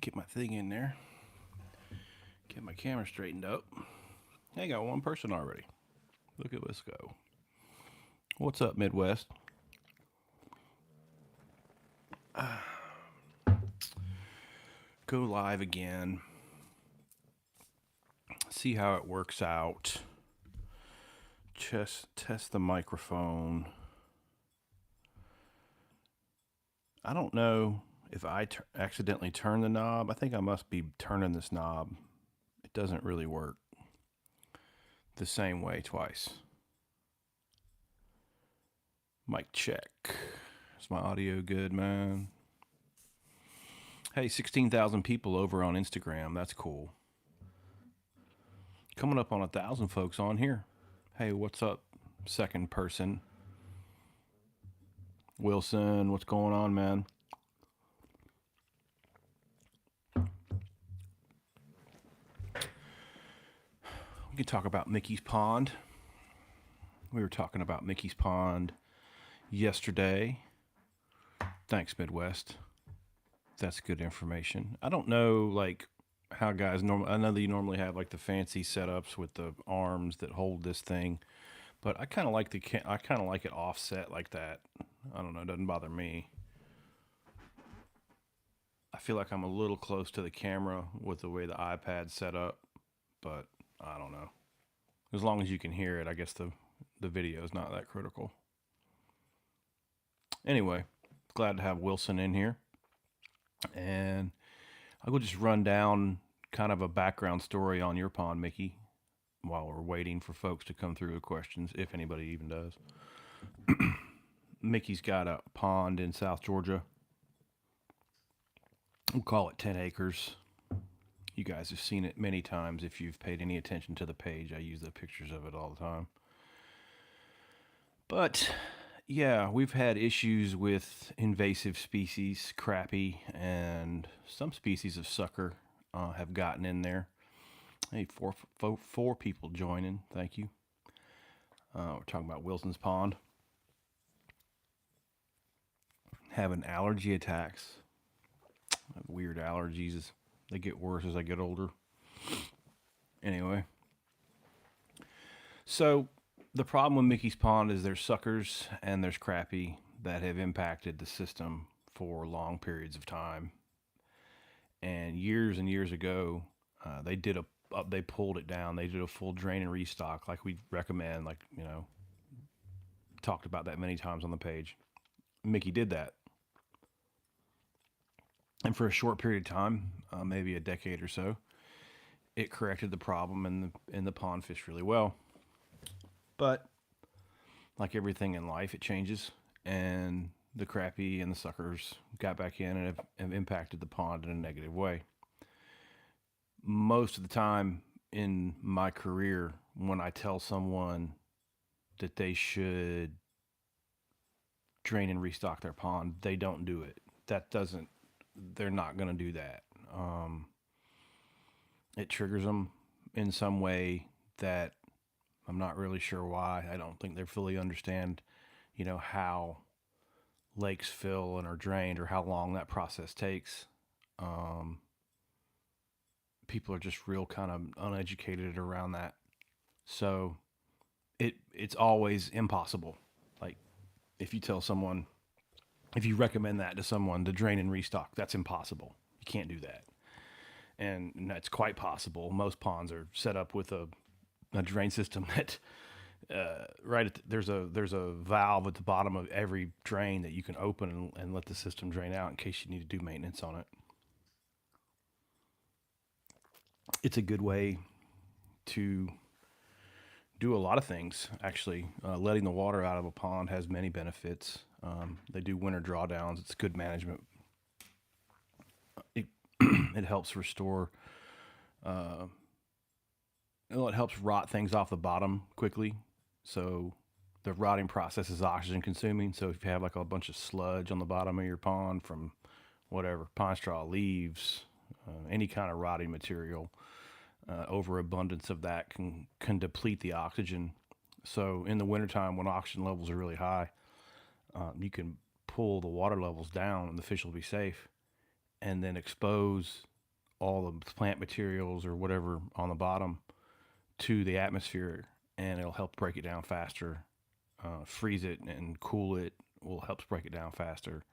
get my thing in there. Get my camera straightened up. I got one person already. Look at this go. What's up, Midwest? Go live again. See how it works out. Just test the microphone. I don't know if I accidentally turn the knob. I think I must be turning this knob. It doesn't really work the same way twice. Mic check. Is my audio good, man? Hey, 16,000 people over on Instagram. That's cool. Coming up on 1,000 folks on here. Hey, what's up, second person? Wilson, what's going on, man? We can talk about Mickey's Pond. We were talking about Mickey's Pond yesterday. Thanks, Midwest. That's good information. I don't know, like, how guys normally. I know that you normally have like the fancy setups with the arms that hold this thing, but I kind of like I kind of like it offset like that. I don't know. It doesn't bother me. I feel like I'm a little close to the camera with the way the iPad's set up, but I don't know. As long as you can hear it, I guess the video is not that critical. Anyway, glad to have Wilson in here. And I will just run down kind of a background story on your pond, Mickey, while we're waiting for folks to come through with questions, if anybody even does. Mickey's got a pond in South Georgia. We'll call it 10 acres. You guys have seen it many times if you've paid any attention to the page. I use the pictures of it all the time. But yeah, we've had issues with invasive species, crappie, and some species of sucker have gotten in there. Hey, four people joining. Thank you. We're talking about Wilson's Pond. Having allergy attacks. Weird allergies. They get worse as I get older. Anyway. So the problem with Mickey's Pond is there's suckers and there's crappie that have impacted the system for long periods of time. And years ago, they pulled it down. They did a full drain and restock, like we recommend. Like, you know, talked about that many times on the page. Mickey did that, and for a short period of time, maybe a decade or so, it corrected the problem, and the pond fished really well. But like everything in life, it changes, and the crappie and the suckers got back in and have impacted the pond in a negative way. Most of the time in my career, when I tell someone that they should drain and restock their pond, they don't do it. They're not going to do that. It triggers them in some way that I'm not really sure why. I don't think they fully understand, how lakes fill and are drained or how long that process takes. People are just real kind of uneducated around that. So it's always impossible. Like if you recommend that to someone to drain and restock, that's impossible. You can't do that. And that's quite possible. Most ponds are set up with a drain system that there's a valve at the bottom of every drain that you can open and let the system drain out in case you need to do maintenance on it. It's a good way to do a lot of things, actually. Letting the water out of a pond has many benefits. They do winter drawdowns. It's good management. It helps restore. It helps rot things off the bottom quickly. So the rotting process is oxygen consuming. So if you have like a bunch of sludge on the bottom of your pond from whatever, pine straw, leaves, any kind of rotting material, overabundance of that can deplete the oxygen. So in the wintertime when oxygen levels are really high, you can pull the water levels down and the fish will be safe, and then expose all the plant materials or whatever on the bottom to the atmosphere, and it'll help break it down faster. Freeze it and cool it will help break it down faster.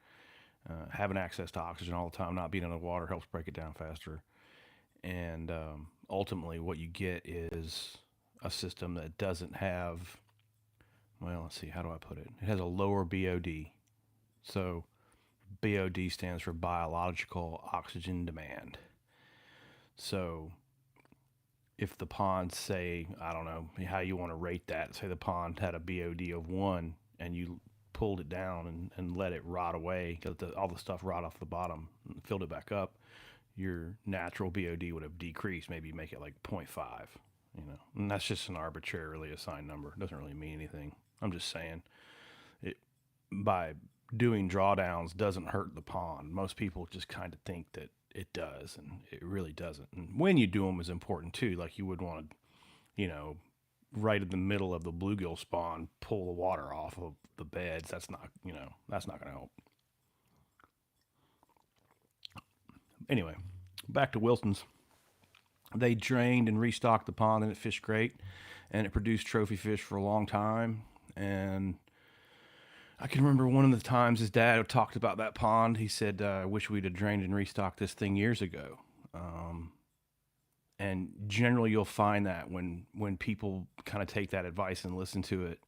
Having access to oxygen all the time, not being in the water, helps break it down faster. And ultimately, what you get is a system that doesn't have, well, let's see, how do I put it? It has a lower BOD. So BOD stands for biological oxygen demand. So if the pond, say, I don't know how you want to rate that, say the pond had a BOD of 1 and you pulled it down and let it rot away, all the stuff rot off the bottom and filled it back up, your natural BOD would have decreased, maybe make it like 0.5, and that's just an arbitrarily assigned number. It doesn't really mean anything. I'm just saying it, by doing drawdowns doesn't hurt the pond. Most people just kind of think that it does, and it really doesn't. And when you do them is important too. Like you would want to, right in the middle of the bluegill spawn, pull the water off of the beds. That's not going to help. Anyway, back to Wilson's. They drained and restocked the pond, and it fished great, and it produced trophy fish for a long time. And I can remember one of the times his dad talked about that pond. He said, I wish we'd have drained and restocked this thing years ago. And generally you'll find that when people kind of take that advice and listen to it,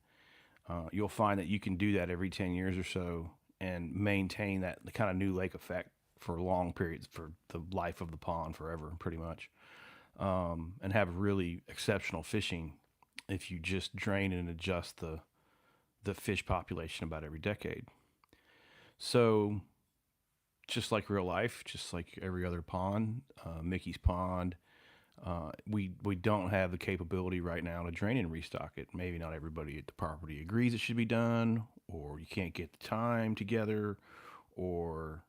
you'll find that you can do that every 10 years or so and maintain that the kind of new lake effect for long periods, for the life of the pond, forever, pretty much. And have really exceptional fishing if you just drain and adjust the fish population about every decade. So just like real life, just like every other pond, Mickey's Pond, we don't have the capability right now to drain and restock it. Maybe not everybody at the property agrees it should be done, or you can't get the time together, or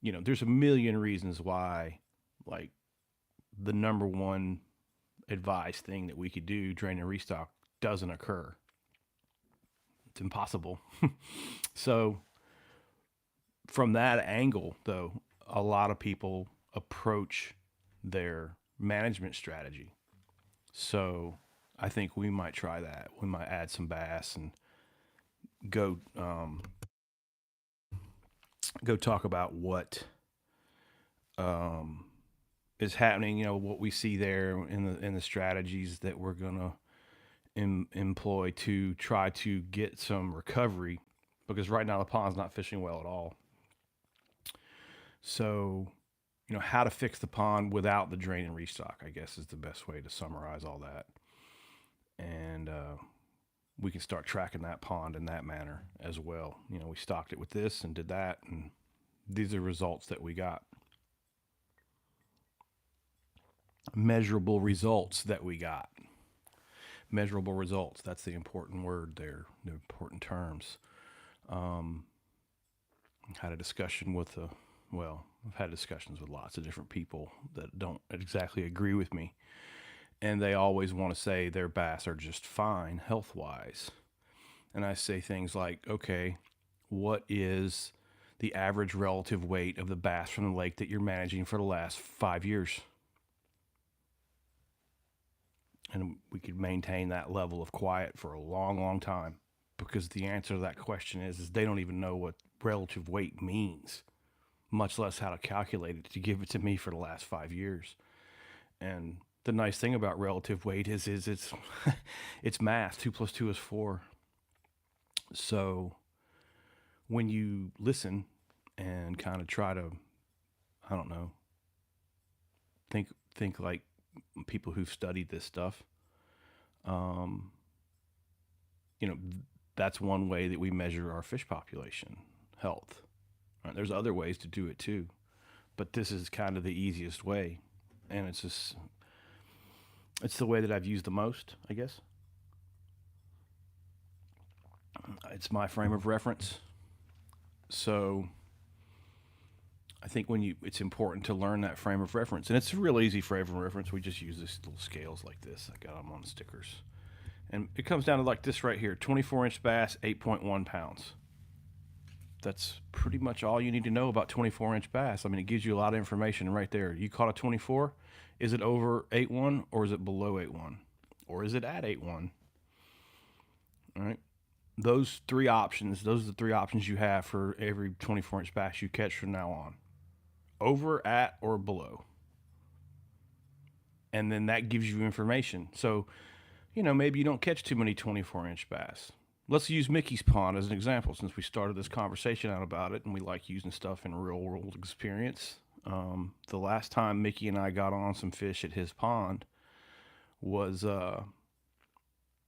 there's a million reasons why, like, the number one advice thing that we could do, drain and restock, doesn't occur. It's impossible. So from that angle, though, a lot of people approach their management strategy. So I think we might try that. We might add some bass and go talk about what is happening. What we see there in the strategies that we're gonna employ to try to get some recovery, because right now the pond's not fishing well at all. So, how to fix the pond without the drain and restock, I guess, is the best way to summarize all that. And we can start tracking that pond in that manner as well. We stocked it with this and did that, and these are results that we got. Measurable results that we got. Measurable results. That's the important word there, the important terms. Had a discussion with I've had discussions with lots of different people that don't exactly agree with me. And they always want to say their bass are just fine health-wise. And I say things like, okay, what is the average relative weight of the bass from the lake that you're managing for the last 5 years? And we could maintain that level of quiet for a long, long time, because the answer to that question is they don't even know what relative weight means, much less how to calculate it to give it to me for the last 5 years. And the nice thing about relative weight is it's it's math. 2 + 2 is 4. So when you listen and kind of try to, I don't know, think like people who've studied this stuff, that's one way that we measure our fish population health. Right? There's other ways to do it too, but this is kind of the easiest way, and it's the way that I've used the most, I guess. It's my frame of reference. So I think it's important to learn that frame of reference, and it's a real easy frame of reference. We just use these little scales like this. I got them on stickers, and it comes down to like this right here: 24-inch bass, 8.1 pounds. that's pretty much all you need to know about 24-inch bass. I mean, it gives you a lot of information right there. You caught a 24, is it over 8.1 or is it below 8.1? Or is it at 8.1? All right. Those are the three options you have for every 24-inch bass you catch from now on. Over, at, or below. And then that gives you information. So, maybe you don't catch too many 24-inch bass. Let's use Mickey's Pond as an example, since we started this conversation out about it, and we like using stuff in real world experience. The last time Mickey and I got on some fish at his pond was, I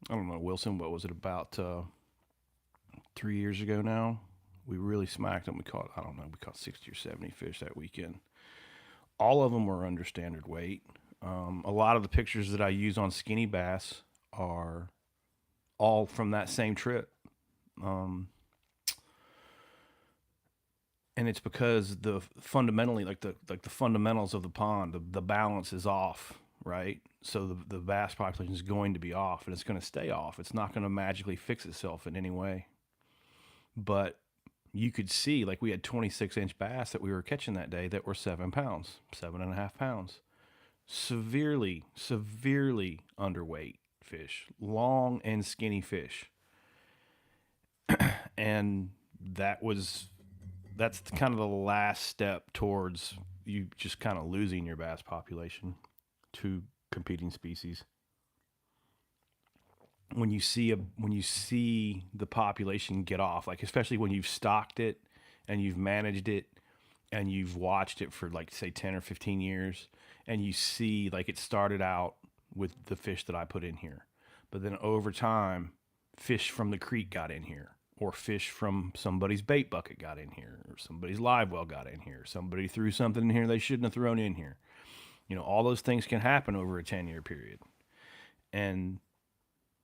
don't know, Wilson, what was it, about 3 years ago now? We really smacked them. We caught 60 or 70 fish that weekend. All of them were under standard weight. A lot of the pictures that I use on skinny bass are all from that same trip. And it's because the fundamentally, the fundamentals of the pond, the balance is off, right? So the bass population is going to be off, and it's going to stay off. It's not going to magically fix itself in any way. But you could see, we had 26-inch bass that we were catching that day that were 7 pounds, 7.5 pounds. Severely underweight fish, long and skinny fish. And that's kind of the last step towards you just kind of losing your bass population to competing species. When you see the population get off, especially when you've stocked it and you've managed it and you've watched it for say 10 or 15 years, and you see it started out with the fish that I put in here, but then over time fish from the creek got in here, or fish from somebody's bait bucket got in here, or somebody's live well got in here, somebody threw something in here they shouldn't have thrown in here. All those things can happen over a 10-year period. And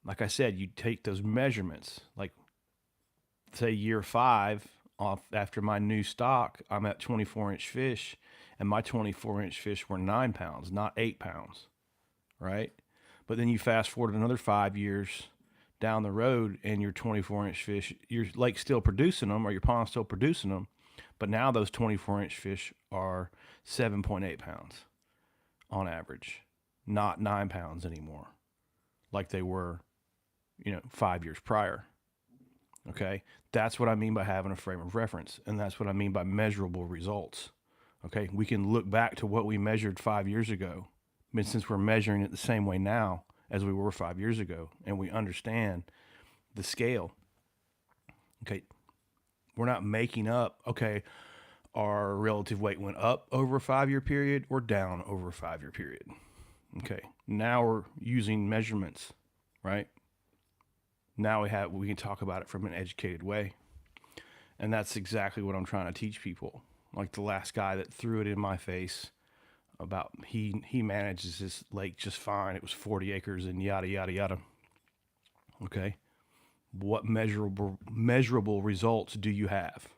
like I said, you take those measurements, say year 5 off after my new stock, I'm at 24-inch fish, and my 24-inch fish were 9 pounds, not 8 pounds, right? But then you fast forward another 5 years down the road, and your 24-inch fish, your lake's still producing them, or your pond's still producing them, but now those 24-inch fish are 7.8 pounds on average, not 9 pounds anymore, like they were 5 years prior. Okay. That's what I mean by having a frame of reference. And that's what I mean by measurable results. Okay. We can look back to what we measured 5 years ago. But since we're measuring it the same way now as we were 5 years ago, and we understand the scale. Okay. We're not making up, okay, our relative weight went up over a 5-year period or down over a 5-year period. Okay. Now we're using measurements, right? Now we can talk about it from an educated way. And that's exactly what I'm trying to teach people. Like the last guy that threw it in my face about he manages his lake just fine. It was 40 acres and yada, yada, yada. Okay. What measurable results do you have?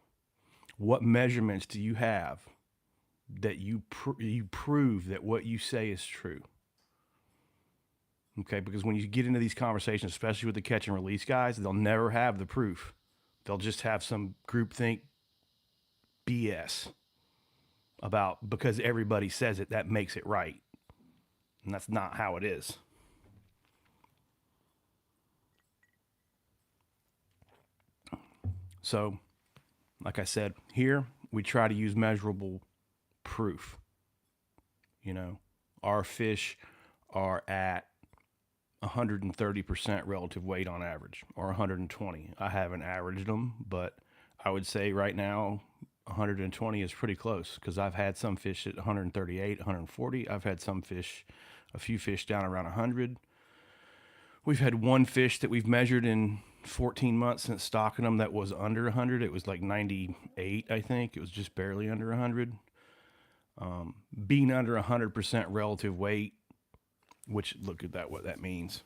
What measurements do you have that you prove that what you say is true? Okay, because when you get into these conversations, especially with the catch and release guys, they'll never have the proof. They'll just have some groupthink BS about because everybody says it, that makes it right. And that's not how it is. So, like I said, here we try to use measurable proof. Our fish are at 130% relative weight on average, or 120. I haven't averaged them, but I would say right now 120 is pretty close, because I've had some fish at 138, 140. I've had a few fish down around 100. We've had one fish that we've measured in 14 months since stocking them that was under 100. It was like 98, I think. It was just barely under 100. Being under 100% relative weight, which look at that, what that means.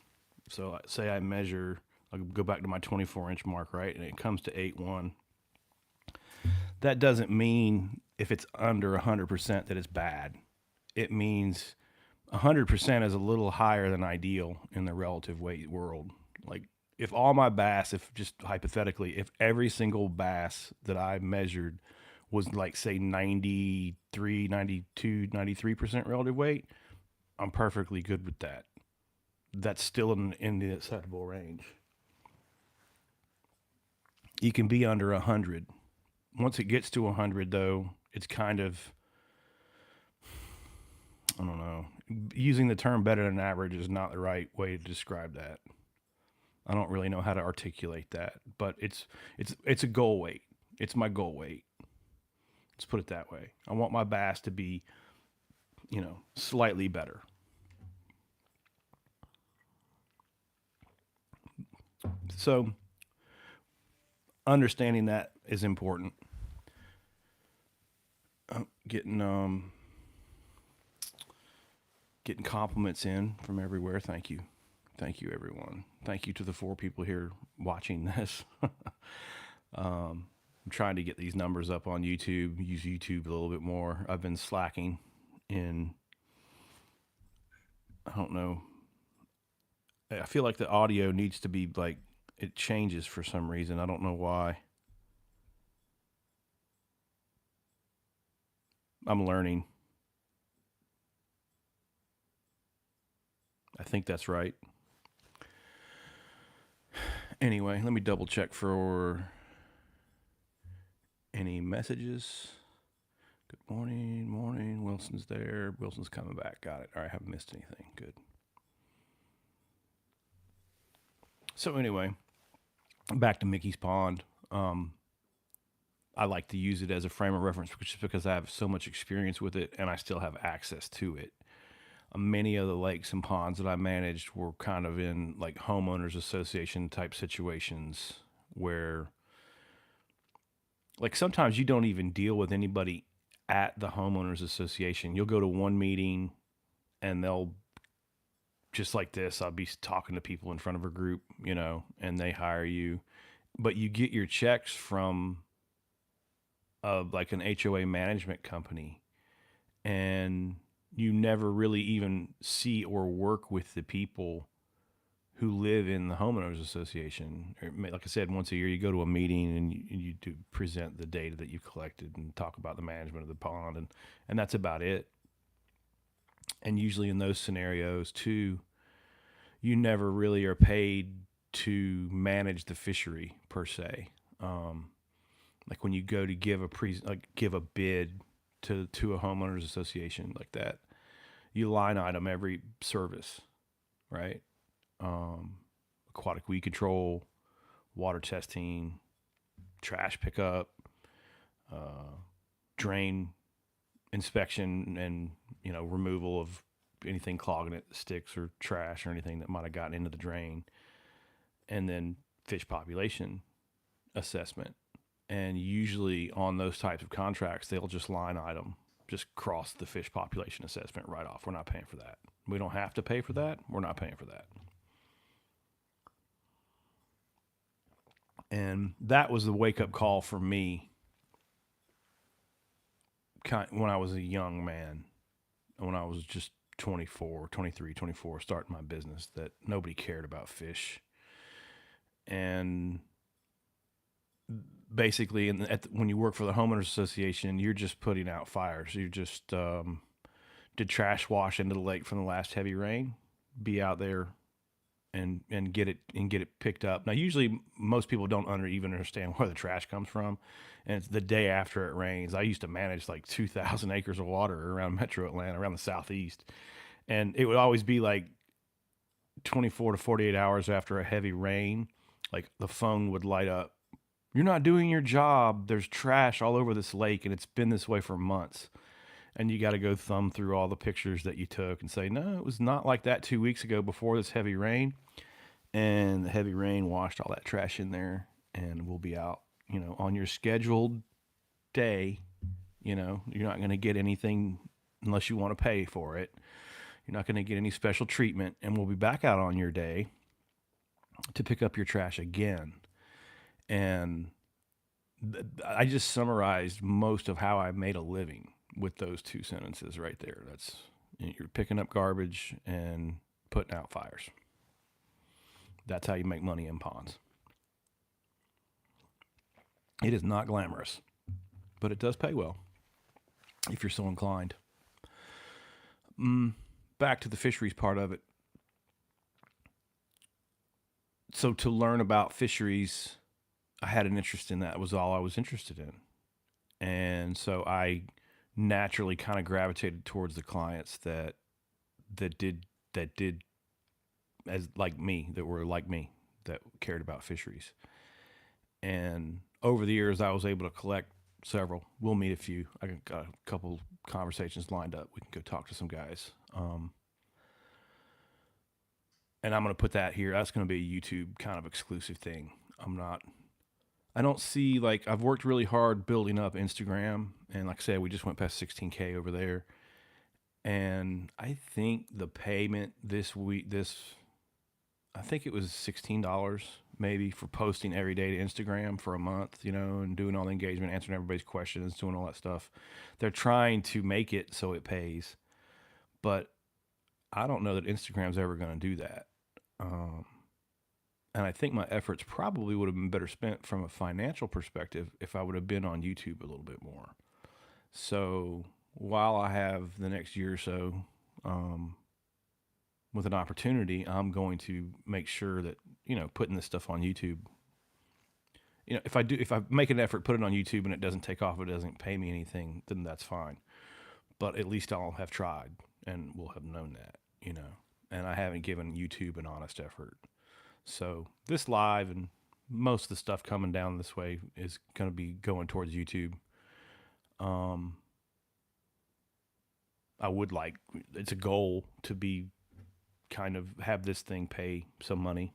So say I measure, I'll go back to my 24-inch mark, right? And it comes to 8.1. That doesn't mean if it's under 100% that it's bad. It means 100% is a little higher than ideal in the relative weight world. Like if all my bass, if just hypothetically, if every single bass that I measured was like, say, 93, 92, 93% relative weight, I'm perfectly good with that. That's still in the acceptable range. You can be under 100. Once it gets to 100, though, it's kind of, I don't know. Using the term better than average is not the right way to describe that. I don't really know how to articulate that, but it's a goal weight. It's my goal weight. Let's put it that way. I want my bass to be, slightly better. So understanding that is important. Getting getting compliments in from everywhere. Thank you, everyone. Thank you to the 4 people here watching this. I'm trying to get these numbers up on YouTube. Use YouTube a little bit more. I've been slacking in. I don't know. I feel like the audio needs to be like, it changes for some reason. I don't know why. I'm learning. I think that's right. Anyway, let me double check for any messages. Good morning, morning. Wilson's there. Wilson's coming back. Got it. All right, I haven't missed anything. Good. So anyway, back to Mickey's Pond. I like to use it as a frame of reference just because I have so much experience with it and I still have access to it. Many of the lakes and ponds that I managed were kind of in like homeowners association type situations where, like, sometimes you don't even deal with anybody at the homeowners association. You'll go to one meeting and they'll, just like this, I'll be talking to people in front of a group, and they hire you, but you get your checks from like an HOA management company, and you never really even see or work with the people who live in the homeowners association. Like I said, once a year you go to a meeting and you do present the data that you collected and talk about the management of the pond, and that's about it. And usually in those scenarios too, you never really are paid to manage the fishery per se. Like when you go to give give a bid to a homeowners association like that, you line item every service, right? Aquatic weed control, water testing, trash pickup, drain inspection, and removal of anything clogging it, sticks or trash or anything that might have gotten into the drain, and then fish population assessment. And usually on those types of contracts, they'll just line item, just cross the fish population assessment right off. We're not paying for that. We don't have to pay for that. We're not paying for that. And that was the wake up call for me when I was a young man, when I was just 24, 23, 24, starting my business, that nobody cared about fish. And basically, when you work for the homeowners association, you're just putting out fires. You just did trash wash into the lake from the last heavy rain. Be out there and get it picked up. Now, usually most people don't even understand where the trash comes from, and it's the day after it rains. I used to manage like 2,000 acres of water around Metro Atlanta, around the southeast, and it would always be like 24 to 48 hours after a heavy rain, like the phone would light up. You're not doing your job. There's trash all over this lake, and it's been this way for months. And you got to go thumb through all the pictures that you took and say, no, it was not like that 2 weeks ago before this heavy rain. And the heavy rain washed all that trash in there, and we'll be out, on your scheduled day. You're not going to get anything unless you want to pay for it. You're not going to get any special treatment, and we'll be back out on your day to pick up your trash again. And I just summarized most of how I made a living with those 2 sentences right there. That's, you're picking up garbage and putting out fires. That's how you make money in ponds. It is not glamorous, but it does pay well if you're so inclined. Back to the fisheries part of it. So to learn about fisheries, I had an interest in that. It was all I was interested in. And so I naturally kind of gravitated towards the clients that did as like me, that were like me, that cared about fisheries. And over the years I was able to collect several. We'll meet a few. I got a couple conversations lined up. We can go talk to some guys. And I'm going to put that here. That's going to be a YouTube kind of exclusive thing. I don't see, like, I've worked really hard building up Instagram. And like I said, we just went past 16K over there. And I think the payment this week, I think it was $16 maybe for posting every day to Instagram for a month, and doing all the engagement, answering everybody's questions, doing all that stuff. They're trying to make it so it pays. But I don't know that Instagram's ever going to do that. And I think my efforts probably would have been better spent from a financial perspective if I would have been on YouTube a little bit more. So while I have the next year or so with an opportunity, I'm going to make sure that, putting this stuff on YouTube, if I make an effort, put it on YouTube and it doesn't take off, it doesn't pay me anything, then that's fine. But at least I'll have tried and will have known that, and I haven't given YouTube an honest effort. So this live and most of the stuff coming down this way is going to be going towards YouTube. I would like, it's a goal to be kind of have this thing pay some money.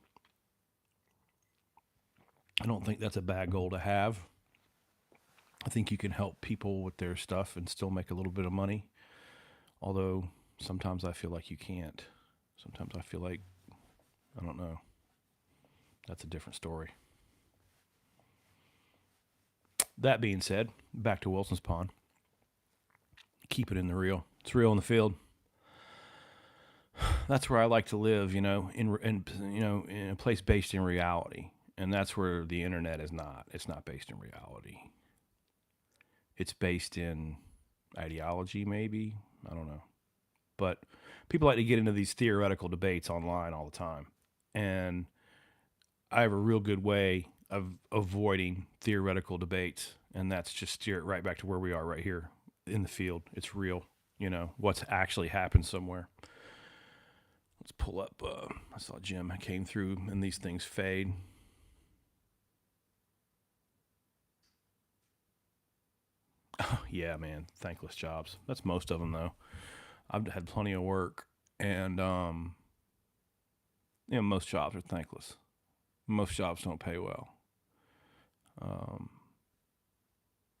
I don't think that's a bad goal to have. I think you can help people with their stuff and still make a little bit of money. Although sometimes I feel like you can't. Sometimes I feel like, I don't know. That's a different story. That being said, back to Wilson's Pond. Keep it in the real. It's real in the field. That's where I like to live, in a place based in reality. And that's where the internet is not. It's not based in reality. It's based in ideology, maybe. I don't know. But people like to get into these theoretical debates online all the time. And I have a real good way of avoiding theoretical debates. And that's just steer it right back to where we are right here in the field. It's real, what's actually happened somewhere. Let's pull up. I saw Jim came through and these things fade. Oh, yeah, man. Thankless jobs. That's most of them, though. I've had plenty of work, and most jobs are thankless. Most jobs don't pay well,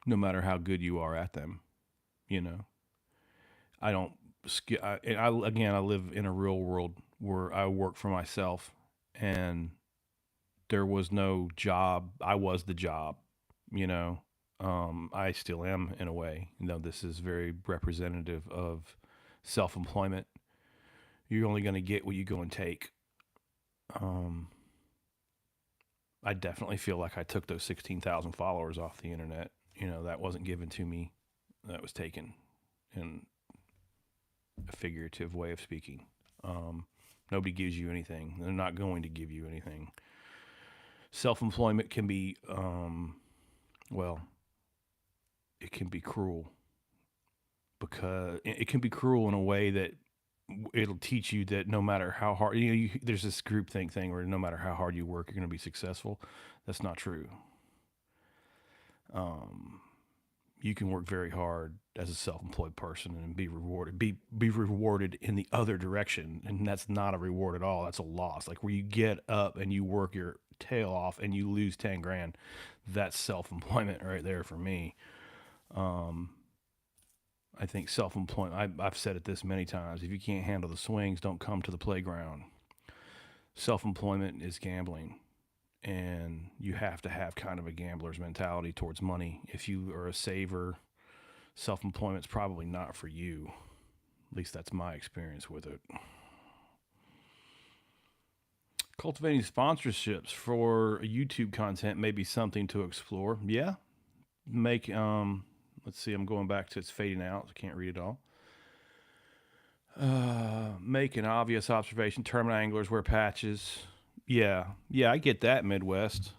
no matter how good you are at them. I don't. I live in a real world where I work for myself, and there was no job. I was the job. I still am in a way. This is very representative of self-employment. You're only going to get what you go and take. I definitely feel like I took those 16,000 followers off the internet. That wasn't given to me. That was taken in a figurative way of speaking. Nobody gives you anything. They're not going to give you anything. Self-employment can be, it can be cruel, because it can be cruel in a way that it'll teach you that no matter how hard, there's this groupthink thing where no matter how hard you work, you're going to be successful. That's not true. You can work very hard as a self-employed person and be rewarded, be rewarded in the other direction. And that's not a reward at all. That's a loss. Like where you get up and you work your tail off and you lose 10 grand. That's self-employment right there for me. I think self-employment, I've said it this many times. If you can't handle the swings, don't come to the playground. Self-employment is gambling. And you have to have kind of a gambler's mentality towards money. If you are a saver, self-employment's probably not for you. At least that's my experience with it. Cultivating sponsorships for YouTube content may be something to explore. Yeah. Make, let's see, I'm going back to it's fading out. I can't read it all. Make an obvious observation. Tournament anglers wear patches. Yeah. Yeah, I get that, Midwest.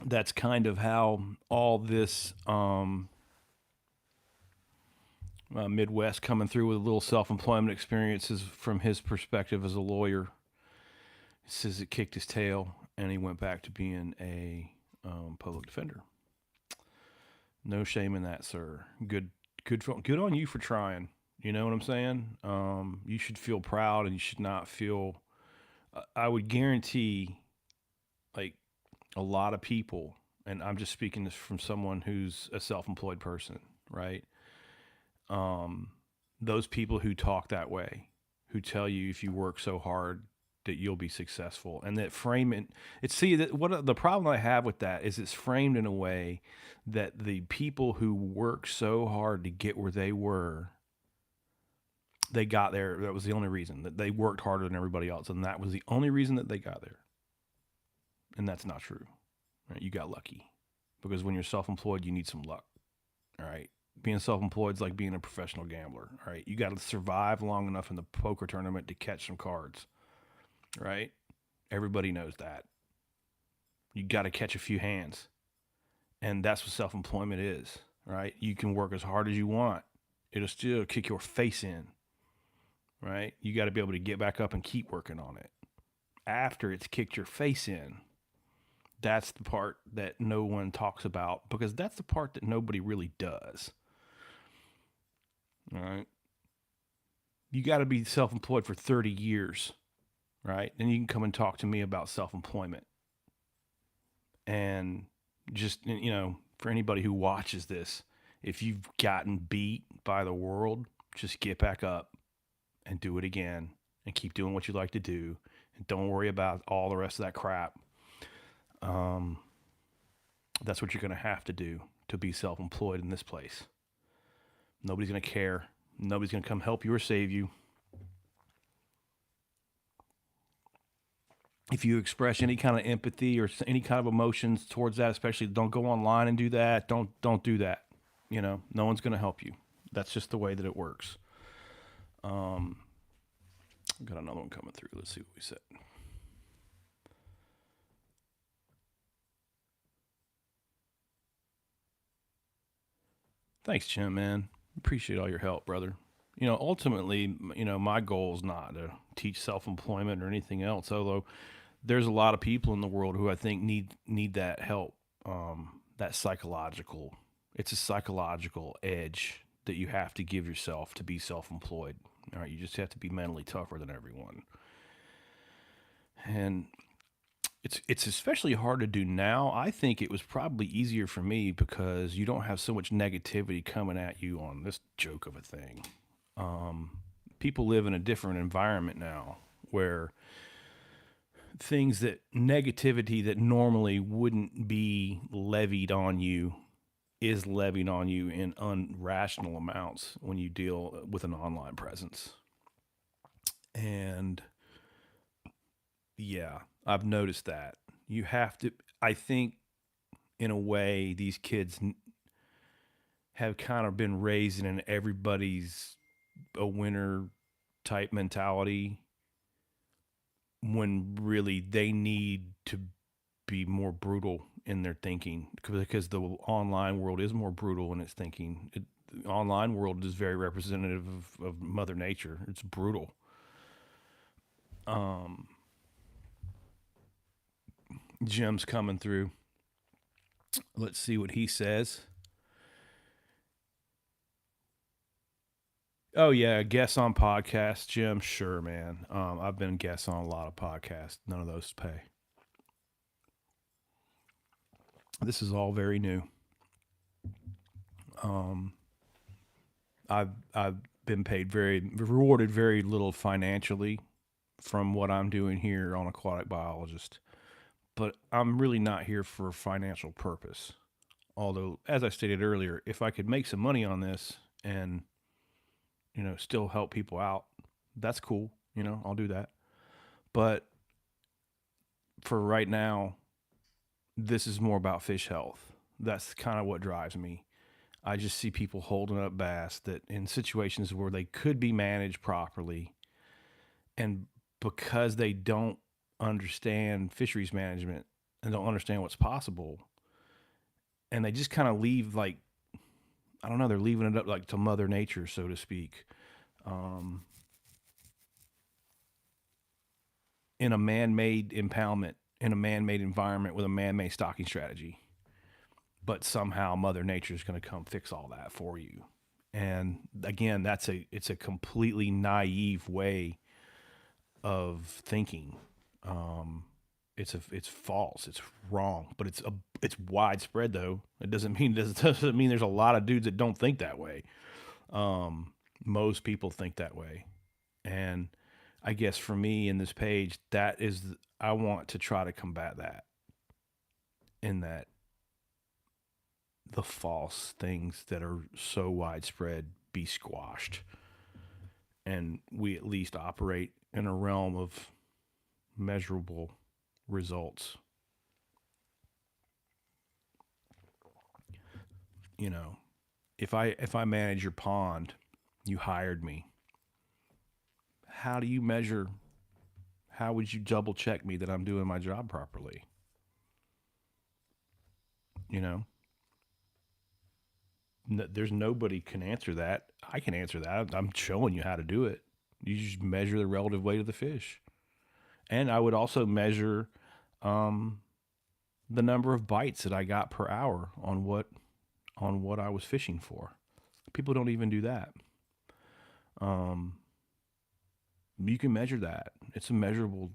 That's kind of how all this Midwest coming through with a little self-employment experiences from his perspective as a lawyer. He says it kicked his tail, and he went back to being a public defender. No shame in that, sir. Good on you for trying. You know what I'm saying? You should feel proud, and you should not feel. I would guarantee, like a lot of people, and I'm just speaking this from someone who's a self-employed person, right? Um, those people who talk that way, who tell you if you work so hard that you'll be successful, and that frame it. It's see that what the problem I have with that is it's framed in a way that the people who work so hard to get where they were, they got there. That was the only reason that they worked harder than everybody else, and that was the only reason that they got there. And that's not true. Right? You got lucky because when you're self-employed, you need some luck. All right. Being self-employed is like being a professional gambler. All right. You got to survive long enough in the poker tournament to catch some cards. Right. Everybody knows that. You got to catch a few hands. And that's what self-employment is. Right. You can work as hard as you want. It'll still kick your face in. Right. You got to be able to get back up and keep working on it. After it's kicked your face in, that's the part that no one talks about because that's the part that nobody really does. All right. You got to be self-employed for 30 years, right? Then you can come and talk to me about self-employment. And just, for anybody who watches this, if you've gotten beat by the world, just get back up and do it again and keep doing what you like to do. And don't worry about all the rest of that crap. That's what you're going to have to do to be self-employed in this place. Nobody's going to care. Nobody's going to come help you or save you. If you express any kind of empathy or any kind of emotions towards that, especially don't go online and do that. Don't do that. No one's going to help you. That's just the way that it works. Got another one coming through. Let's see what we said. Thanks, Jim, man. Appreciate all your help, brother. Ultimately, my goal is not to teach self-employment or anything else, although there's a lot of people in the world who I think need that help, that psychological. It's a psychological edge that you have to give yourself to be self-employed. All right, you just have to be mentally tougher than everyone. And it's especially hard to do now. I think it was probably easier for me because you don't have so much negativity coming at you on this joke of a thing. People live in a different environment now where things negativity that normally wouldn't be levied on you is levied on you in irrational amounts when you deal with an online presence. And yeah, I've noticed that. You have to, I think, in a way, these kids have kind of been raised in an everybody's a winner type mentality when really they need to be more brutal in their thinking because the online world is more brutal in its thinking. The online world is very representative of Mother Nature. It's brutal. Jim's coming through. Let's see what he says. Oh yeah, guests on podcasts, Jim. Sure, man. I've been guests on a lot of podcasts. None of those pay. This is all very new. I've been rewarded very little financially from what I'm doing here on Aquatic Biologist, but I'm really not here for a financial purpose. Although, as I stated earlier, if I could make some money on this and still help people out. That's cool. I'll do that. But for right now, this is more about fish health. That's kind of what drives me. I just see people holding up bass that in situations where they could be managed properly, and because they don't understand fisheries management and don't understand what's possible, and they just kind of leave, like, I don't know, they're leaving it up like to Mother Nature, so to speak. Um, in a man-made impoundment, in a man-made environment with a man-made stocking strategy, but somehow Mother Nature is going to come fix all that for you. And again, it's a completely naive way of thinking. Um, it's false. It's wrong, but it's widespread though. It doesn't mean there's a lot of dudes that don't think that way. Most people think that way, and I guess for me in this page, I want to try to combat that. In that the false things that are so widespread be squashed, and we at least operate in a realm of measurable results. You know, if I manage your pond, you hired me. How do you measure? How would you double check me that I'm doing my job properly? You know, there's nobody can answer that. I can answer that. I'm showing you how to do it. You just measure the relative weight of the fish, and I would also measure um, the number of bites that I got per hour on what I was fishing for. People don't even do that. Um, you can measure that. It's a measurable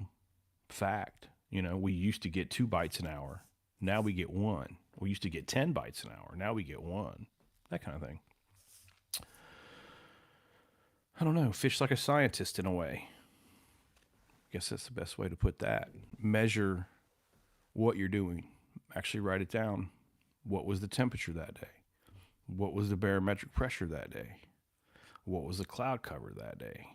fact. We used to get 2 bites an hour. Now we get one. We used to get 10 bites an hour. Now we get one. That kind of thing. I don't know. Fish like a scientist in a way. I guess that's the best way to put that. Measure what you're doing. Actually write it down. What was the temperature that day? What was the barometric pressure that day? What was the cloud cover that day?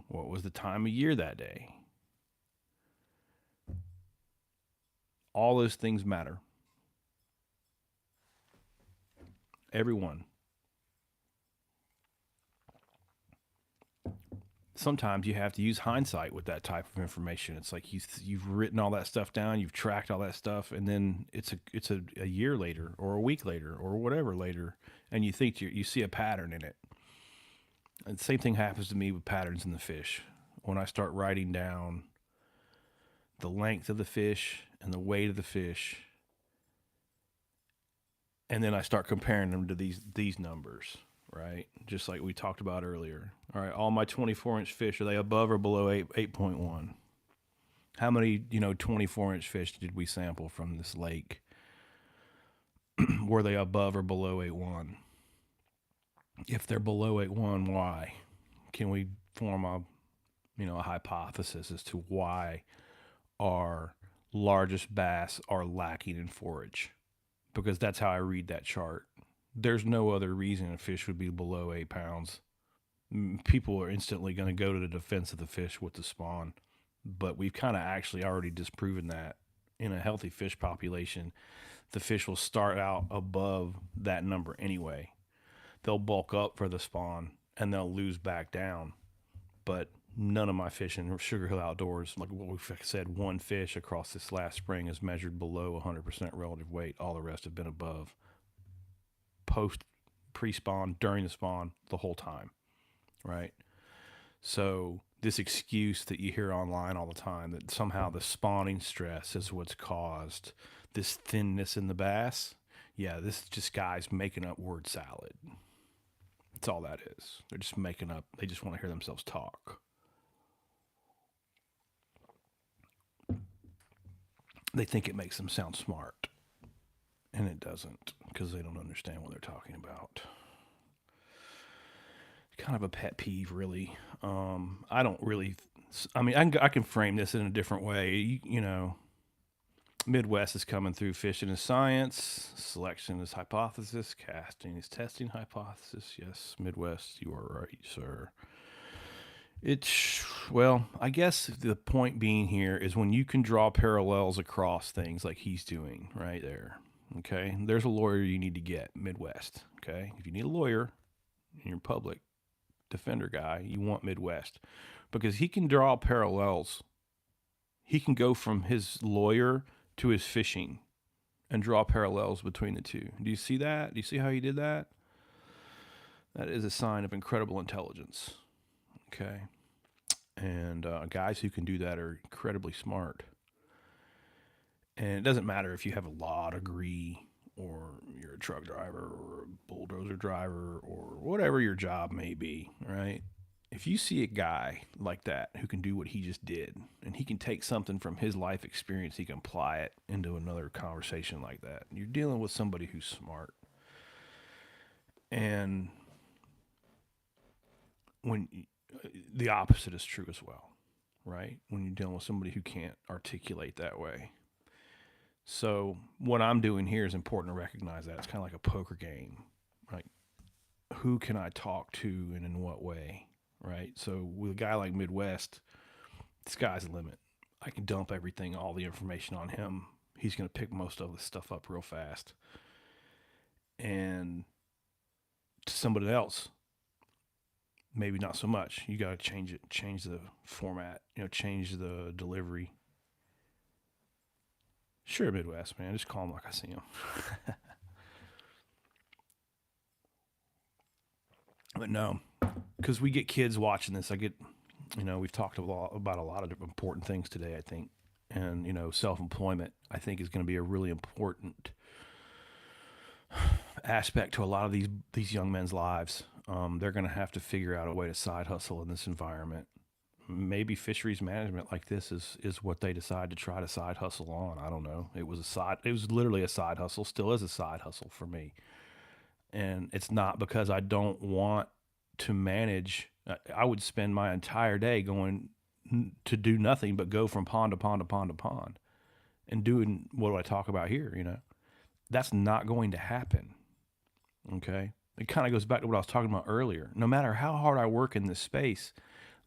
What was the time of year that day? All those things matter. Everyone. Sometimes you have to use hindsight with that type of information. It's like you've written all that stuff down, you've tracked all that stuff, and then it's a year later or a week later or whatever later, and you think you see a pattern in it. And the same thing happens to me with patterns in the fish. When I start writing down the length of the fish and the weight of the fish, and then I start comparing them to these numbers, right? Just like we talked about earlier. All right, all my 24-inch fish, are they above or below 8.1? How many 24-inch fish did we sample from this lake? Were they above or below 8.1? If they're below 8.1, why? Can we form a hypothesis as to why our largest bass are lacking in forage? Because that's how I read that chart. There's no other reason a fish would be below 8 pounds. People are instantly going to go to the defense of the fish with the spawn, but we've kind of actually already disproven that. In a healthy fish population, the fish will start out above that number anyway. They'll bulk up for the spawn and they'll lose back down. But none of my fish in Sugar Hill Outdoors, like what we've said, one fish across this last spring is measured below 100% relative weight. All the rest have been above. Post, pre-spawn, during the spawn, the whole time, right? So this excuse that you hear online all the time that somehow the spawning stress is what's caused this thinness in the bass. Yeah, this is just guys making up word salad. That's all that is. They're just making up. They just want to hear themselves talk. They think it makes them sound smart. And it doesn't, because they don't understand what they're talking about. Kind of a pet peeve, really. I don't really. I mean, I can frame this in a different way. Midwest is coming through. Fishing is science, selection is hypothesis, casting is testing hypothesis. Yes, Midwest, you are right, sir. It's, well, I guess the point being here is when you can draw parallels across things like he's doing right there. Okay, there's a lawyer you need to get, Midwest. Okay, if you need a lawyer in your public defender guy, you want Midwest because he can draw parallels. He can go from his lawyer to his fishing and draw parallels between the two. Do you see that? Do you see how he did that? That is a sign of incredible intelligence. Okay. And guys who can do that are incredibly smart. And it doesn't matter if you have a law degree or you're a truck driver or a bulldozer driver or whatever your job may be, right? If you see a guy like that who can do what he just did and he can take something from his life experience, he can apply it into another conversation like that. You're dealing with somebody who's smart. And when the opposite is true as well, right? When you're dealing with somebody who can't articulate that way. So what I'm doing here is important to recognize that. It's kind of like a poker game, right? Who can I talk to and in what way, right? So with a guy like Midwest, the sky's the limit. I can dump everything, all the information on him. He's going to pick most of the stuff up real fast. And to somebody else, maybe not so much. You got to change it, change the format, change the delivery. Sure, Midwest, man. Just call him like I see him. But no, because we get kids watching this. We've talked about a lot of important things today, I think. And, self-employment, I think, is going to be a really important aspect to a lot of these young men's lives. They're going to have to figure out a way to side hustle in this environment. Maybe fisheries management like this is what they decide to try to side hustle on. I don't know. It was literally a side hustle, still is a side hustle for me. And it's not because I don't want to manage. I would spend my entire day going to do nothing but go from pond to pond to pond to pond and doing what do I talk about here, That's not going to happen. Okay? It kind of goes back to what I was talking about earlier. No matter how hard I work in this space,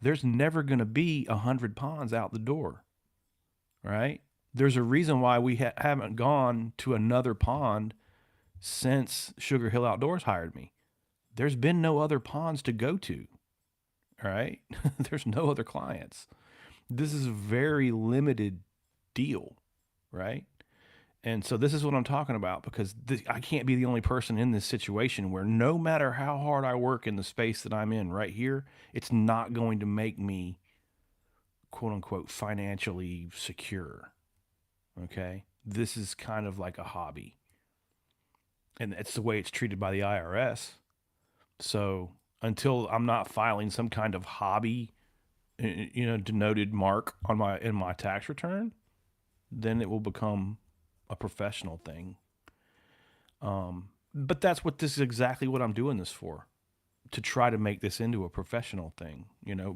there's never going to be 100 ponds out the door, right? There's a reason why we haven't gone to another pond since Sugar Hill Outdoors hired me. There's been no other ponds to go to, all right? There's no other clients. This is a very limited deal, right? And so this is what I'm talking about because I can't be the only person in this situation where no matter how hard I work in the space that I'm in right here, it's not going to make me, quote unquote, financially secure. Okay? This is kind of like a hobby. And it's the way it's treated by the IRS. So until I'm not filing some kind of hobby, denoted mark in my tax return, then it will become a professional thing. But that's this is exactly what I'm doing this for, to try to make this into a professional thing,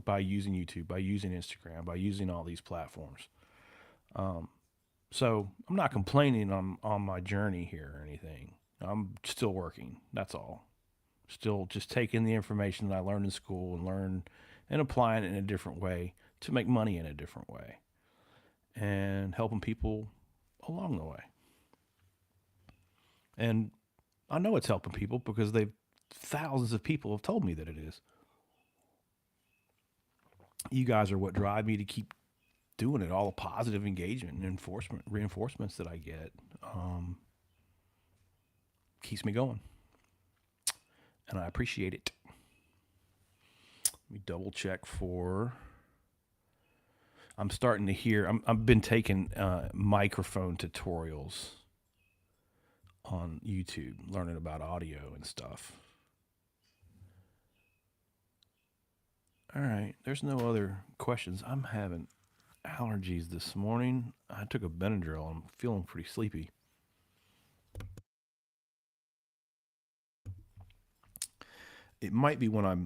by using YouTube, by using Instagram, by using all these platforms. So I'm not complaining on my journey here or anything. I'm still working. That's all. Still just taking the information that I learned in school and applying it in a different way to make money in a different way and helping people along the way. And I know it's helping people because thousands of people have told me that it is. You guys are what drive me to keep doing it. All the positive engagement and reinforcements that I get keeps me going. And I appreciate it. Let me double check I'm starting to hear, I've been taking microphone tutorials on YouTube, learning about audio and stuff. All right, there's no other questions. I'm having allergies this morning. I took a Benadryl. I'm feeling pretty sleepy. It might be when I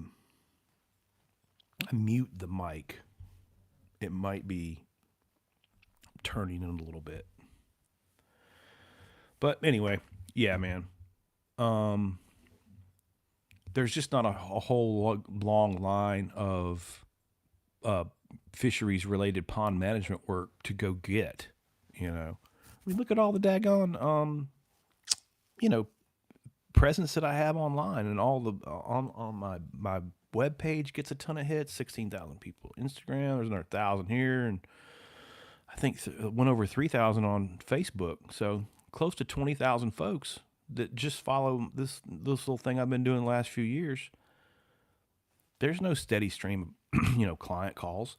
mute the mic. It might be turning in a little bit. But anyway, yeah, man. Um, there's just not a whole long line of uh, fisheries related pond management work to go get. You know, I mean, look at all the daggone you know presence that I have online, and all the on my web page gets a ton of hits. 16,000 people. Instagram, there's another 1,000 here, and I think went over 3,000 on Facebook. So close to 20,000 folks that just follow this little thing I've been doing the last few years. There's no steady stream of client calls.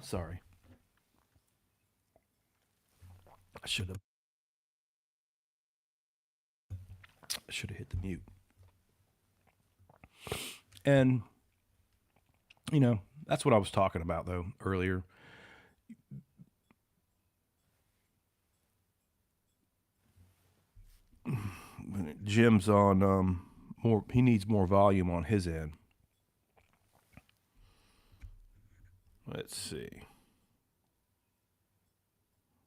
Sorry, I should have hit the mute. And that's what I was talking about though earlier. Jim's on more. He needs more volume on his end. Let's see.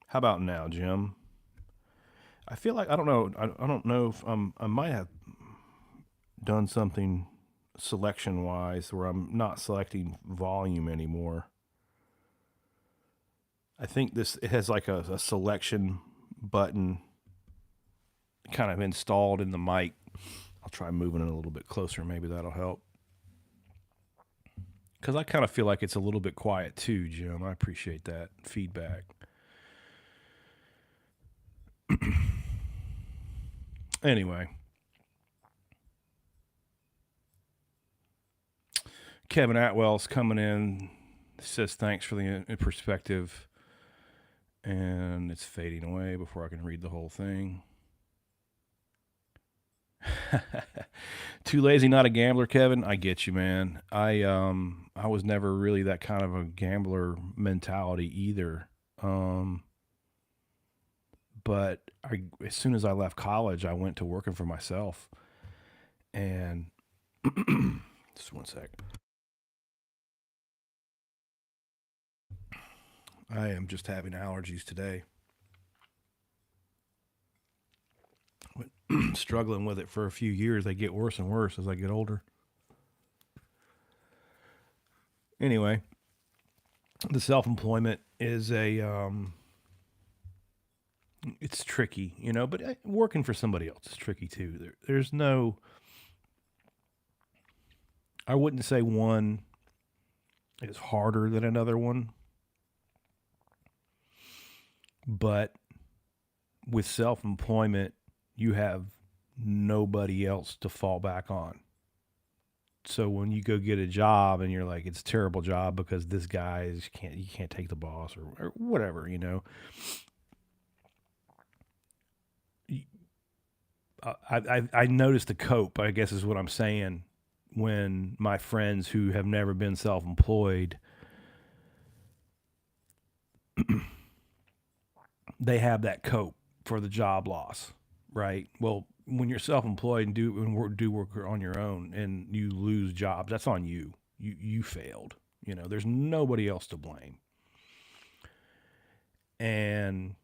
How about now, Jim? I feel like I don't know. I don't know if I might have done something selection wise where I'm not selecting volume anymore. I think this it has like a selection button kind of installed in the mic. I'll try moving it a little bit closer. Maybe that'll help. Because I kind of feel like it's a little bit quiet too, Jim. I appreciate that feedback. Anyway, Kevin Atwell's coming in. Says thanks for the perspective, and it's fading away before I can read the whole thing. Too lazy, not a gambler, Kevin. I get you, man. I was never really that kind of a gambler mentality either. But as soon as I left college, I went to working for myself, and just one sec. I am just having allergies today. Struggling with it for a few years. They get worse and worse as I get older. Anyway, the self-employment is it's tricky, but working for somebody else is tricky too. There's no, I wouldn't say one is harder than another one, but with self-employment, you have nobody else to fall back on. So when you go get a job and you're like, it's a terrible job because this guy you can't take the boss or whatever, I noticed the cope, I guess is what I'm saying, when my friends who have never been self-employed, they have that cope for the job loss, right? Well, when you're self-employed and do work on your own and you lose jobs, that's on you. You failed. There's nobody else to blame. And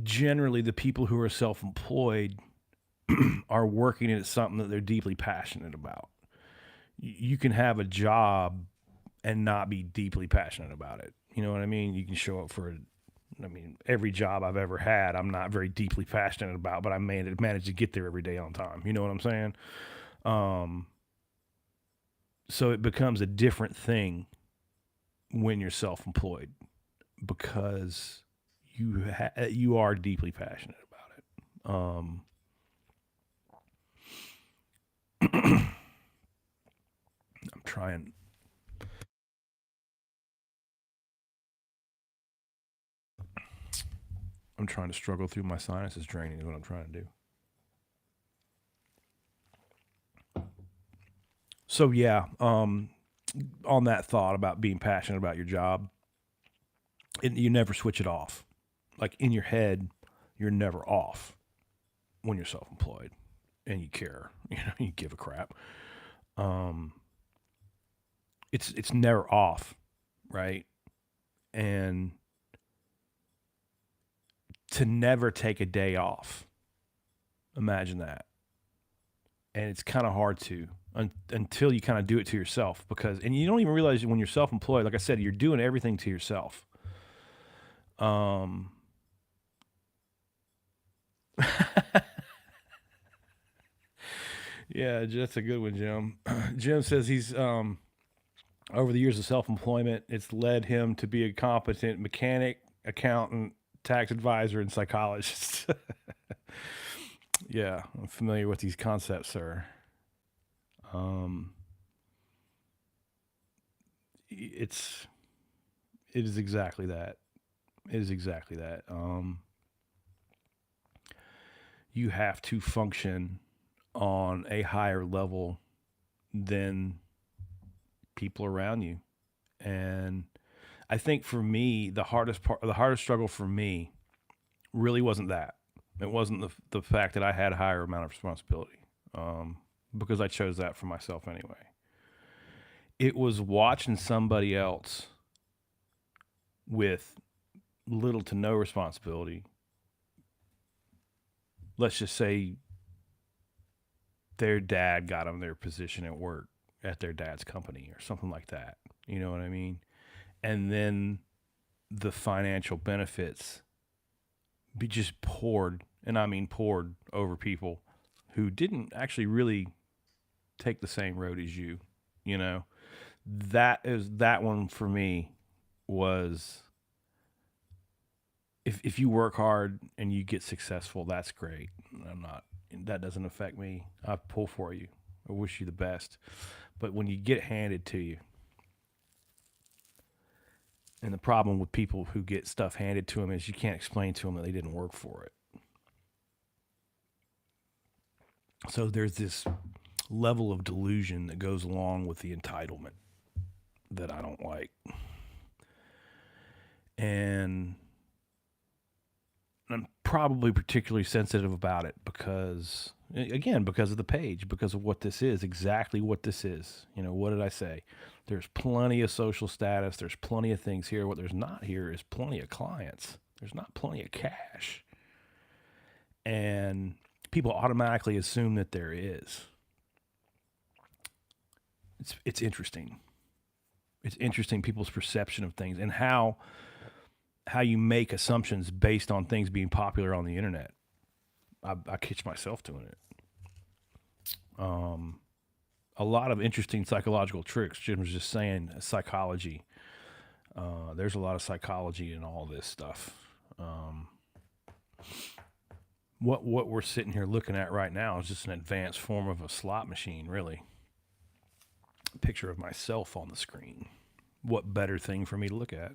generally, the people who are self-employed are working at something that they're deeply passionate about. You can have a job and not be deeply passionate about it. You know what I mean? You can show up for every job I've ever had, I'm not very deeply passionate about, but I managed to get there every day on time. You know what I'm saying? So it becomes a different thing when you're self-employed because you are deeply passionate about it. I'm trying. I'm trying to struggle through my sinuses draining is what I'm trying to do. So yeah, on that thought about being passionate about your job, you never switch it off. Like in your head, you're never off when you're self-employed and you care. You give a crap. It's never off, right? And to never take a day off. Imagine that. And it's kind of hard to until you kind of do it to yourself, and you don't even realize when you're self-employed, like I said, you're doing everything to yourself. Yeah, that's a good one, Jim. Jim says he's over the years of self-employment, it's led him to be a competent mechanic, accountant, tax advisor, and psychologist. Yeah, I'm familiar with these concepts, sir. Um, it's it is exactly that. It is exactly that. You have to function on a higher level than people around you, and I think for me, the hardest struggle for me, really wasn't that. It wasn't the fact that I had a higher amount of responsibility, because I chose that for myself anyway. It was watching somebody else with little to no responsibility. Let's just say their dad got them their position at work at their dad's company or something like that. You know what I mean? And then the financial benefits be just poured, and I mean poured over people who didn't actually really take the same road as you. You know, that one for me was, if you work hard and you get successful, that's great. I'm not that doesn't affect me. I pull for you. I wish you the best. But when you get it handed to you, and the problem with people who get stuff handed to them is you can't explain to them that they didn't work for it. So there's this level of delusion that goes along with the entitlement that I don't like. And I'm probably particularly sensitive about it because, again, because of the page, because of what this is, exactly what this is. You know, what did I say? There's plenty of social status. There's plenty of things here. What there's not here is plenty of clients. There's not plenty of cash. And people automatically assume that there is. It's interesting. It's interesting people's perception of things and how you make assumptions based on things being popular on the internet. I catch myself doing it. A lot of interesting psychological tricks. Jim was just saying psychology. There's a lot of psychology in all this stuff. What we're sitting here looking at right now is just an advanced form of a slot machine, really. A picture of myself on the screen. What better thing for me to look at?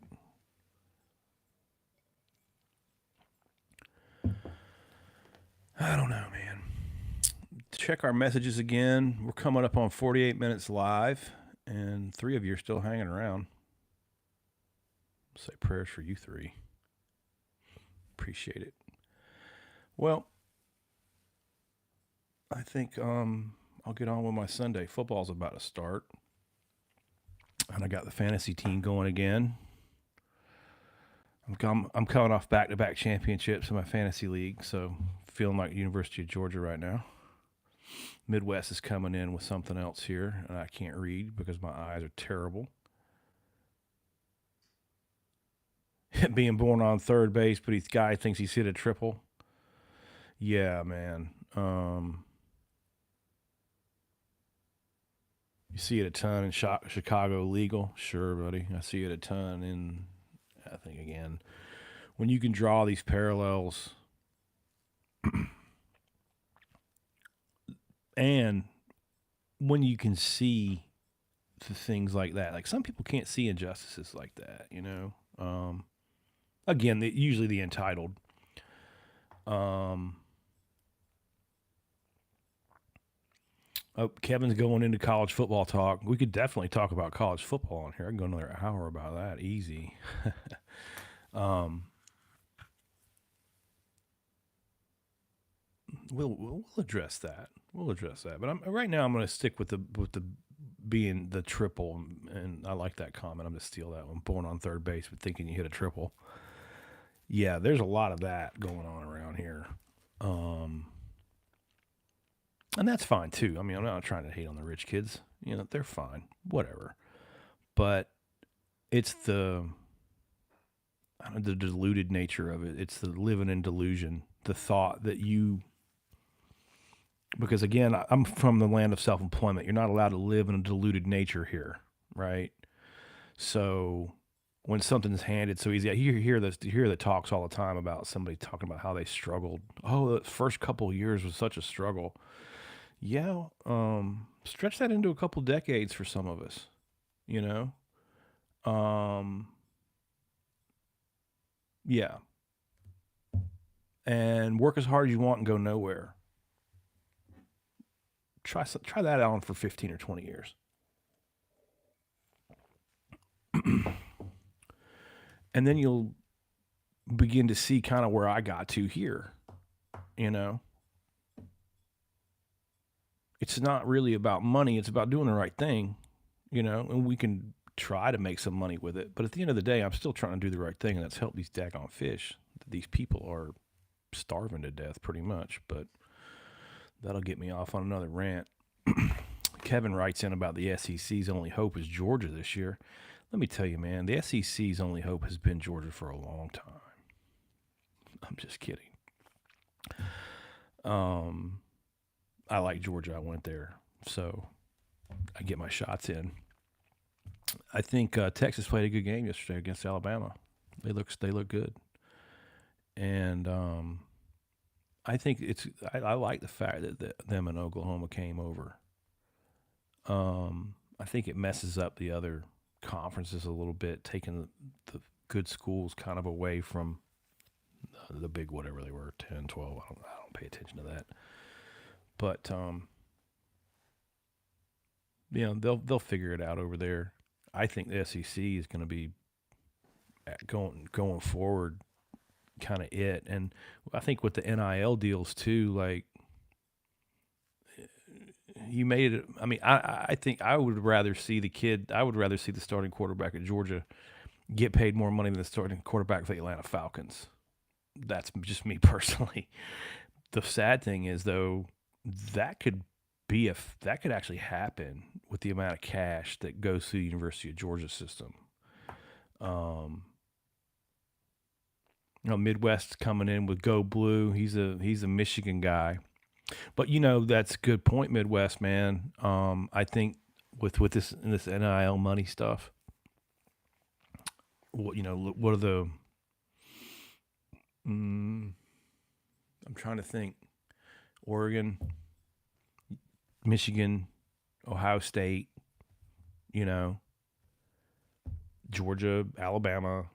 I don't know, man. Check our messages again. We're coming up on 48 minutes live, and 3 of you are still hanging around. Say prayers for you 3. Appreciate it. Well, I think I'll get on with my Sunday. Football's about to start, and I got the fantasy team going again. I'm coming off back-to-back championships in my fantasy league, so feeling like University of Georgia right now. Midwest is coming in with something else here, and I can't read because my eyes are terrible. Being born on third base, but this guy thinks he's hit a triple. Yeah, man. You see it a ton in Chicago legal. Sure, buddy. I see it a ton in, I think, again, when you can draw these parallels and when you can see the things like that. Like some people can't see injustices like that, you know. Again, usually the entitled. Oh, Kevin's going into college football talk. We could definitely talk about college football on here. I can go another hour about that, easy. We'll address that. We'll address that. But right now I'm going to stick with the being the triple, and I like that comment. I'm going to steal that one. Born on third base, but thinking you hit a triple. Yeah, there's a lot of that going on around here. Um, and that's fine too. I mean, I'm not trying to hate on the rich kids. You know, they're fine, whatever. But it's I don't know, the deluded nature of it. It's the living in delusion. The thought that because again, I'm from the land of self-employment. You're not allowed to live in a deluded nature here, right? So when something's handed so easy, you hear the talks all the time about somebody talking about how they struggled. Oh, the first couple of years was such a struggle. Yeah, stretch that into a couple decades for some of us, you know. Um, yeah, and work as hard as you want and go nowhere. Try that on for 15 or 20 years, and then you'll begin to see kind of where I got to here. You know, it's not really about money; it's about doing the right thing. You know, and we can try to make some money with it, but at the end of the day, I'm still trying to do the right thing, and that's help these daggone fish. These people are starving to death, pretty much. But that'll get me off on another rant. Kevin writes in about the SEC's only hope is Georgia this year. Let me tell you, man, the SEC's only hope has been Georgia for a long time. I'm just kidding. I like Georgia. I went there, so I get my shots in. I think Texas played a good game yesterday against Alabama. They look good, and I think I like the fact that them and Oklahoma came over. I think it messes up the other conferences a little bit, taking the good schools kind of away from the big whatever they were, 10, 12. I don't pay attention to that. But you know, they'll figure it out over there. I think the SEC is going to be going forward kind of it. And I think with the NIL deals too, like you made it. I mean, I think I would rather see I would rather see the starting quarterback at Georgia get paid more money than the starting quarterback for the Atlanta Falcons. That's just me personally. The sad thing is though, that could that could actually happen with the amount of cash that goes through the University of Georgia system. Um, you know, Midwest coming in with Go Blue. He's a Michigan guy. But you know, that's a good point, Midwest man. I think with this NIL money stuff, what you know, what are the? Mm, I'm trying to think. Oregon, Michigan, Ohio State, you know, Georgia, Alabama,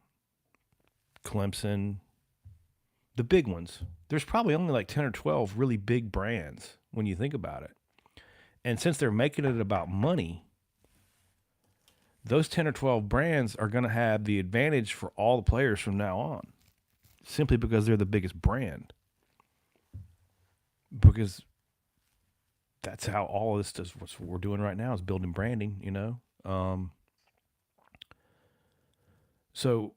Clemson, the big ones. There's probably only like 10 or 12 really big brands when you think about it. And since they're making it about money, those 10 or 12 brands are going to have the advantage for all the players from now on, simply because they're the biggest brand. Because that's how all of this does. What we're doing right now is building branding, you know? So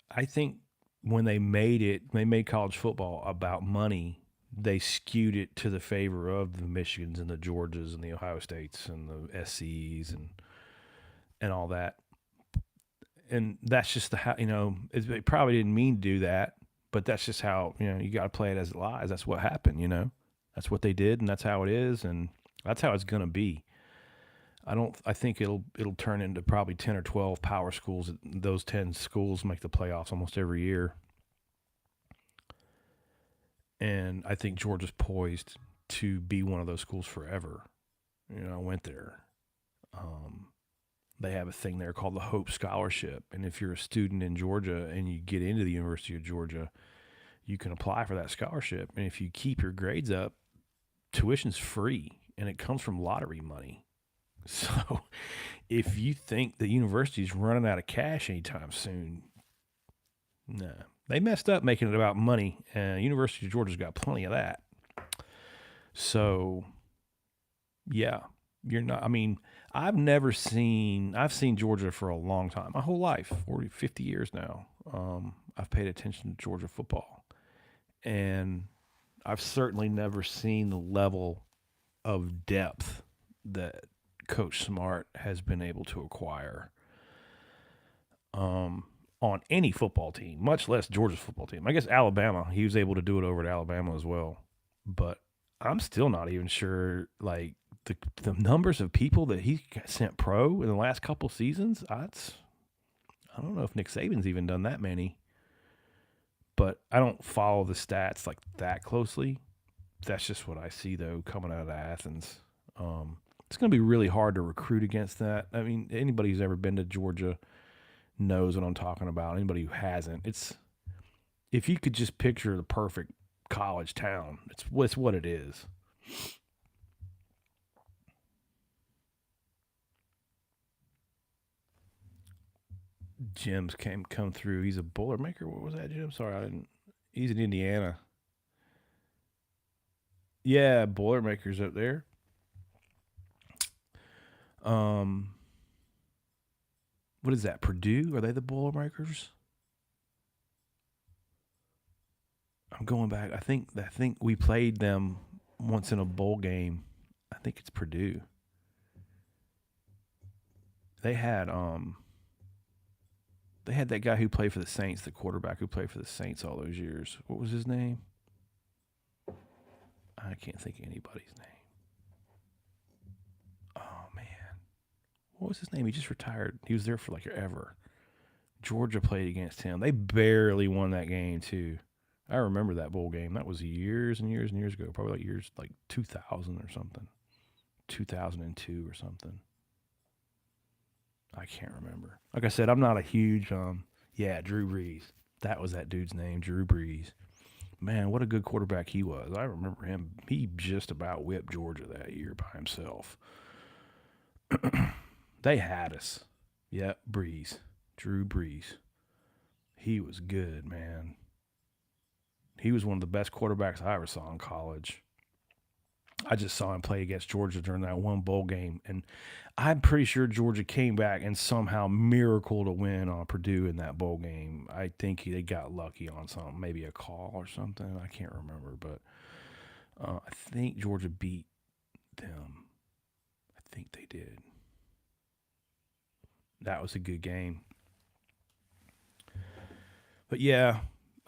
I think when they made college football about money, they skewed it to the favor of the Michigans and the Georgias and the Ohio States and the SCs and all that. And that's just you know, it probably didn't mean to do that, but that's just how, you know, you got to play it as it lies. That's what happened, you know. That's what they did, and that's how it is, and that's how it's going to be. I think it'll turn into probably 10 or 12 power schools. Those 10 schools make the playoffs almost every year. And I think Georgia's poised to be one of those schools forever. You know, I went there. They have a thing there called the Hope Scholarship. And if you're a student in Georgia and you get into the University of Georgia, you can apply for that scholarship. And if you keep your grades up, tuition's free, and it comes from lottery money. So if you think the university's running out of cash anytime soon, no. They messed up making it about money, and University of Georgia's got plenty of that. So, yeah, you're not, I mean, I've seen Georgia for a long time, my whole life, 40, 50 years now. I've paid attention to Georgia football, and I've certainly never seen the level of depth that Coach Smart has been able to acquire on any football team, much less Georgia's football team. I guess Alabama, he was able to do it over at Alabama as well. But I'm still not even sure, like, the numbers of people that he sent pro in the last couple seasons. I don't know if Nick Saban's even done that many. But I don't follow the stats like that closely. That's just what I see, though, coming out of Athens. It's going to be really hard to recruit against that. I mean, anybody who's ever been to Georgia knows what I'm talking about. Anybody who hasn't, it's if you could just picture the perfect college town, it's what it is. Jim's come through. He's a Boilermaker. What was that, Jim? Sorry, I didn't. He's in Indiana. Yeah, Boilermakers up there. Um, what is that? Purdue? Are they the Boilermakers? I'm going back. I think we played them once in a bowl game. I think it's Purdue. They had they had that guy who played for the Saints, the quarterback who played for the Saints all those years. What was his name? I can't think of anybody's name. Oh man, what was his name? He just retired. He was there for like ever. Georgia played against him. They barely won that game too. I remember that bowl game. That was years and years and years ago. Probably like years like 2000 or something, 2002 or something. I can't remember. Like I said, I'm not a huge yeah, Drew Brees. That was that dude's name, Drew Brees. Man, what a good quarterback he was. I remember him. He just about whipped Georgia that year by himself. They had us. Yep, Brees. Drew Brees. He was good, man. He was one of the best quarterbacks I ever saw in college. I just saw him play against Georgia during that one bowl game, and I'm pretty sure Georgia came back and somehow miracle to win on Purdue in that bowl game. I think they got lucky on something, maybe a call or something. I can't remember, but I think Georgia beat them. I think they did. That was a good game. But yeah,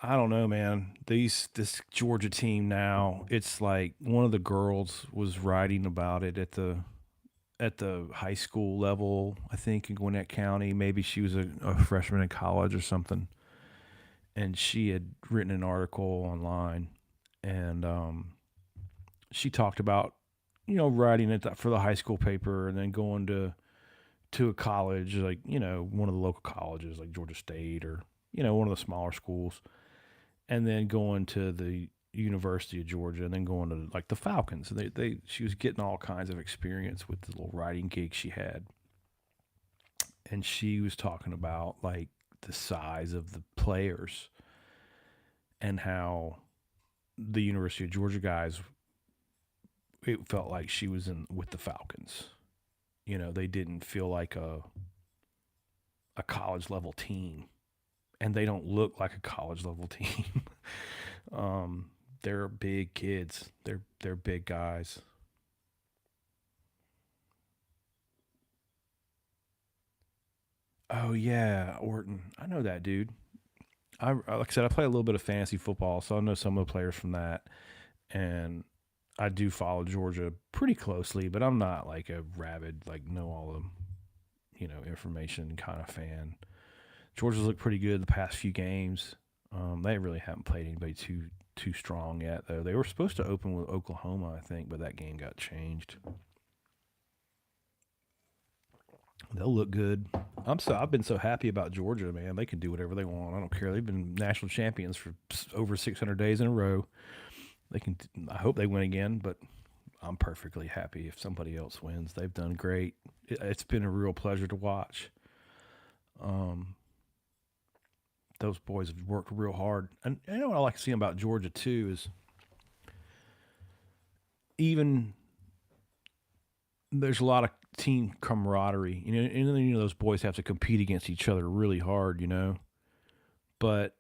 I don't know, man. This Georgia team now, it's like one of the girls was writing about it at the high school level, I think, in Gwinnett County. Maybe she was a freshman in college or something. And she had written an article online, and she talked about, writing it for the high school paper and then going to a college, like, one of the local colleges like Georgia State or, one of the smaller schools, and then going to the University of Georgia, and then going to like the Falcons. She was getting all kinds of experience with the little writing gig she had, and she was talking about like the size of the players and how the University of Georgia guys. It felt like she was in with the Falcons. They didn't feel like a college level team, and they don't look like a college level team. They're big kids. They're big guys. Oh yeah, Orton. I know that dude. Like I said, I play a little bit of fantasy football, so I know some of the players from that, and I do follow Georgia pretty closely, but I'm not like a rabid, like know all the information kind of fan. Georgia's looked pretty good the past few games. They really haven't played anybody too strong yet, though. They were supposed to open with Oklahoma, I think, but that game got changed. They'll look good. I've been so happy about Georgia, man. They can do whatever they want. I don't care. They've been national champions for over 600 days in a row. They can. I hope they win again, but I'm perfectly happy if somebody else wins. They've done great. It's been a real pleasure to watch. Um, those boys have worked real hard. And what I like to see about Georgia too is even there's a lot of team camaraderie. And then those boys have to compete against each other really hard. But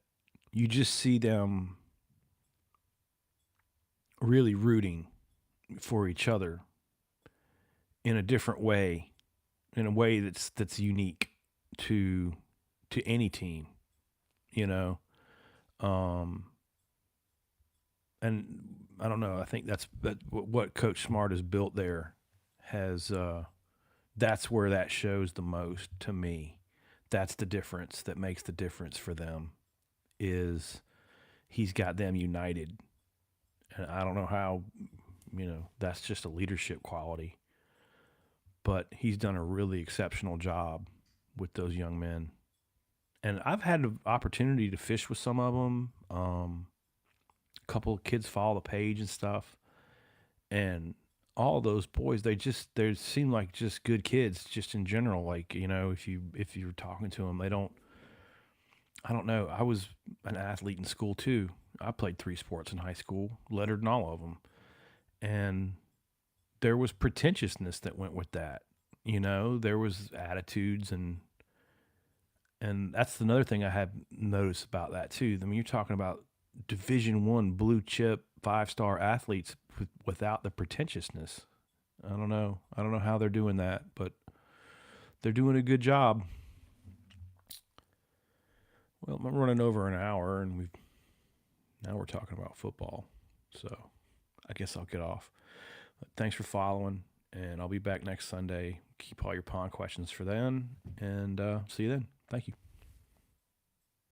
you just see them really rooting for each other in a different way, in a way that's unique to any team, you know. Um, and I don't know. I think that what Coach Smart has built there has that's where that shows the most to me. That's the difference that makes the difference for them is he's got them united. And I don't know how, that's just a leadership quality, but he's done a really exceptional job with those young men. And I've had the opportunity to fish with some of them. A couple of kids follow the page and stuff, and all those boys, they seem like just good kids, just in general. Like if you're talking to them, they don't. I don't know. I was an athlete in school too. I played 3 sports in high school, lettered in all of them, and there was pretentiousness that went with that. There was attitudes and that's another thing I have noticed about that too. I mean, you're talking about Division 1 blue chip 5-star athletes without the pretentiousness. I don't know. I don't know how they're doing that, but they're doing a good job. Well, I'm running over an hour, and now we're talking about football, so I guess I'll get off. But thanks for following, and I'll be back next Sunday. Keep all your pond questions for then, and see you then. Thank you.